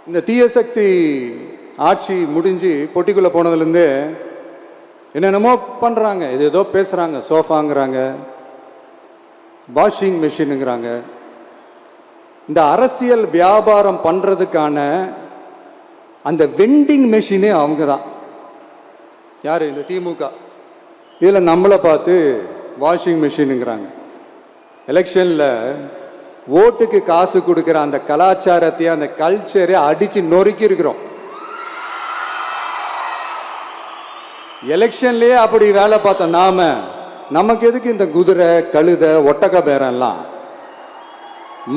இந்த தீய சக்தி ஆட்சி முடிஞ்சு பொட்டிக்குள்ளே போனதுலேருந்து என்னென்னமோ பண்ணுறாங்க, இது ஏதோ பேசுகிறாங்க, சோஃபாங்கிறாங்க, வாஷிங் மிஷினுங்கிறாங்க. இந்த அரசியல் வியாபாரம் பண்ணுறதுக்கான அந்த வெண்டிங் மெஷினே அவங்க தான். யார்? இந்த திமுக. இதில் நம்மளை பார்த்து வாஷிங் மிஷினுங்கிறாங்க. எலெக்ஷனில் ஓட்டுக்கு காசு கொடுக்குற அந்த கலாச்சாரத்தையும் அந்த கல்ச்சரை அடித்து நொறுக்கி இருக்கிறோம். எலெக்ஷன்லேயே அப்படி வேலை பார்த்தோம் நாம. நமக்கு எதுக்கு இந்த குதிரை, கழுதை, ஒட்டக பேரெல்லாம்?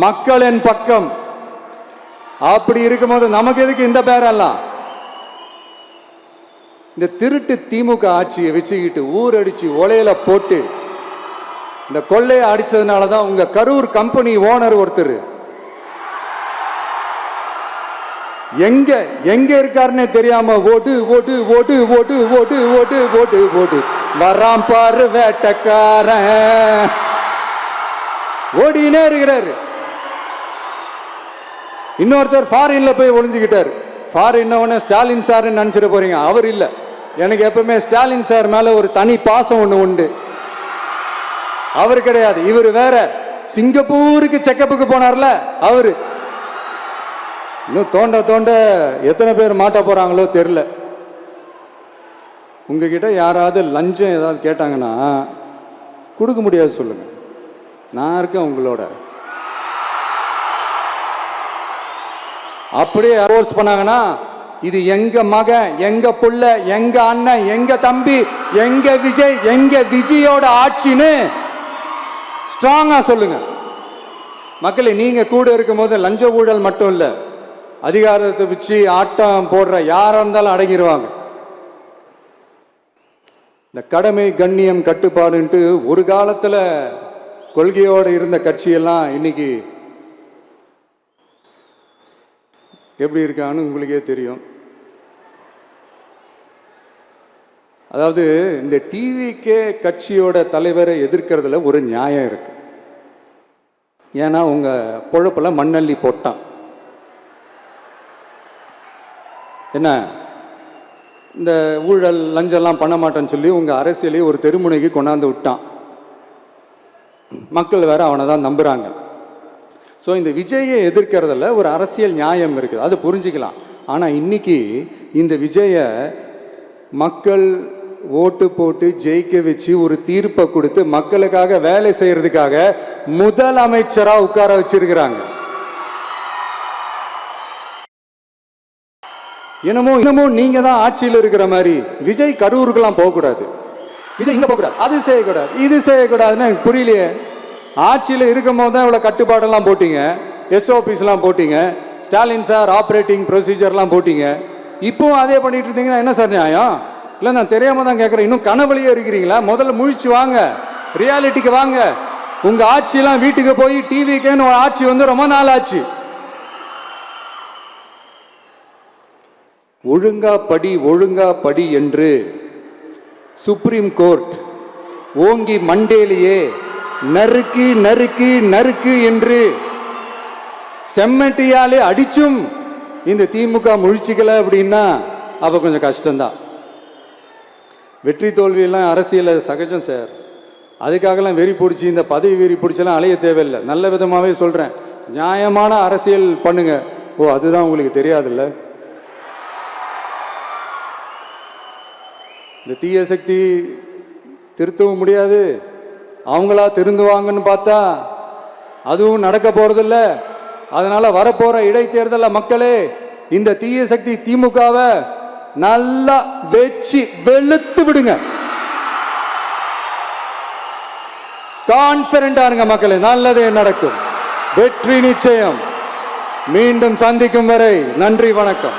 மக்களின் பக்கம் அப்படி இருக்கும்போது நமக்கு எதுக்கு இந்த பேரெல்லாம்? இந்த திருட்டு திமுக ஆட்சியை வச்சுக்கிட்டு ஊரடிச்சு ஒலையில போட்டு இந்த கொள்ளையை அடிச்சதுனால தான் உங்க கரூர் கம்பெனி ஓனர் ஒருத்தர் எங்க எங்க இருக்காருன்னே தெரியாம ஓடு ஓடு ஓடு ஓடு ஓடு ஓடு ஓடு ஓடு வராம் பாரு வேட்டக்காரன் ஓடினே இருக்கிறாரு. இன்னொருத்தர் ஃபாரின்ல போய் ஒளிஞ்சுக்கிட்டாரு. ஃபாரின் ஸ்டாலின் சார் நினைச்சிட போறீங்க, அவர் இல்லை. எனக்கு எப்பவுமே ஸ்டாலின் சார் மேல ஒரு தனி பாசம் ஒண்ணு உண்டு. அவர் கிடையாது, இவர் வேற. சிங்கப்பூருக்கு செக்கப்புக்கு போனார்ல அவரு. இன்னும் தோண்ட தோண்ட எத்தனை பேர் மாட்ட போறாங்களோ தெரியல. உங்ககிட்ட யாராவது லஞ்சம் ஏதாவது கேட்டாங்கன்னா கொடுக்க முடியாது சொல்லுங்க, நான் இருக்கேன் உங்களோட. அப்படியே ஃபோர்ஸ் பண்ணாங்கன்னா இது எங்க மகன், எங்க புள்ள, எங்க அண்ணன், எங்க தம்பி, எங்க விஜய், எங்க விஜயோட ஆட்சின்னு ஸ்ட்ராங்கா சொல்லுங்க. மக்களே, நீங்க கூட இருக்கும் போது லஞ்ச ஊழல் மட்டும் இல்ல, அதிகாரத்தை வச்சு ஆட்டம் போடுற யாரா இருந்தாலும் அடங்கிடுவாங்க. இந்த கடமை, கண்ணியம், கட்டுப்பாடுன்ட்டு ஒரு காலத்துல கொள்கையோடு இருந்த கட்சியெல்லாம் இன்னைக்கு எப்படி இருக்கான்னு உங்களுக்கே தெரியும். அதாவது இந்த டிவிகே கட்சியோட தலைவரை எதிர்க்கிறதுல ஒரு நியாயம் இருக்கு. ஏன்னா உங்க பொழப்புல மண்ணள்ளி போட்டான். என்ன இந்த ஊழல் லஞ்சம்லாம் பண்ண மாட்டேன்னு சொல்லி உங்க அரசியலையே ஒரு தெருமுனைக்கு கொண்டாந்து விட்டான். மக்கள் வேற அவனை தான் நம்புறாங்க. ஸோ இந்த விஜயை எதிர்க்கிறதுல ஒரு அரசியல் நியாயம் இருக்குது, அது புரிஞ்சுக்கலாம். ஆனால் இன்னைக்கு இந்த விஜயை மக்கள் ஓட்டு போட்டு ஜெயிக்க வச்சு ஒரு தீர்ப்பை கொடுத்து மக்களுக்காக வேலை செய்யறதுக்காக முதலமைச்சரா உட்கார வச்சிருக்கிறாங்க. இன்னமும் நீங்க தான் ஆட்சியில் இருக்கிற மாதிரி விஜய் கரூருக்கெல்லாம் போகக்கூடாது, விஜய் இங்க போகக்கூடாது, அது செய்யக்கூடாது, இது செய்யக்கூடாதுன்னு எனக்கு புரியலையே. ஆட்சியில் இருக்கும் போது தான் இவ்வளோ கட்டுப்பாடெல்லாம் போட்டீங்க, எஸ்ஓபிஸ்லாம் போட்டீங்க, ஸ்டாலின் சார் ஆப்ரேட்டிங் ப்ரொசீஜர்லாம் போட்டீங்க. இப்போவும் அதே பண்ணிட்டு இருந்தீங்கன்னா என்ன சார் நியாயம்? இல்லை, நான் தெரியாம தான் கேட்குறேன். இன்னும் கனவுலையே இருக்கிறீங்களா? முதல்ல முழிச்சு வாங்க, ரியாலிட்டிக்கு வாங்க. உங்க ஆட்சியெல்லாம் வீட்டுக்கு போய் டிவிக்கேன்னு ஆட்சி வந்து ரொம்ப நாள் ஆச்சு. ஒழுங்கா படி என்று சுப்ரீம் கோர்ட் ஓங்கி மண்டேலியே நறுக்கு நறுக்கு நறுக்கு என்று செம்மட்டியாலே அடிச்சும் இந்த திமுக முழிச்சிக்கல அப்படின்னா அப்ப கொஞ்சம் கஷ்டம்தான். வெற்றி தோல்வியெல்லாம் அரசியல சகஜம் சார். அதுக்காகலாம் வெறி பிடிச்சி இந்த பதவி வெறி பிடிச்செல்லாம் அலைய தேவையில்லை. நல்ல விதமாகவே சொல்றேன், நியாயமான அரசியல் பண்ணுங்க. ஓ, அதுதான் உங்களுக்கு தெரியாதுல்ல? இந்த தீய சக்தி திருத்தவும் முடியாது, அவங்களா திருந்துவாங்கன்னு பார்த்தா அதுவும் நடக்க போறதில்ல. அதனால வரப்போற இடைத்தேர்தலில் மக்களே இந்த தீய சக்தி திமுகவை நல்லா வெச்சு வெளுத்து விடுங்க. கான்பிடண்டா இருங்க மக்களே, நல்லதே நடக்கும், வெற்றி நிச்சயம். மீண்டும் சந்திக்கும் வரை நன்றி, வணக்கம்.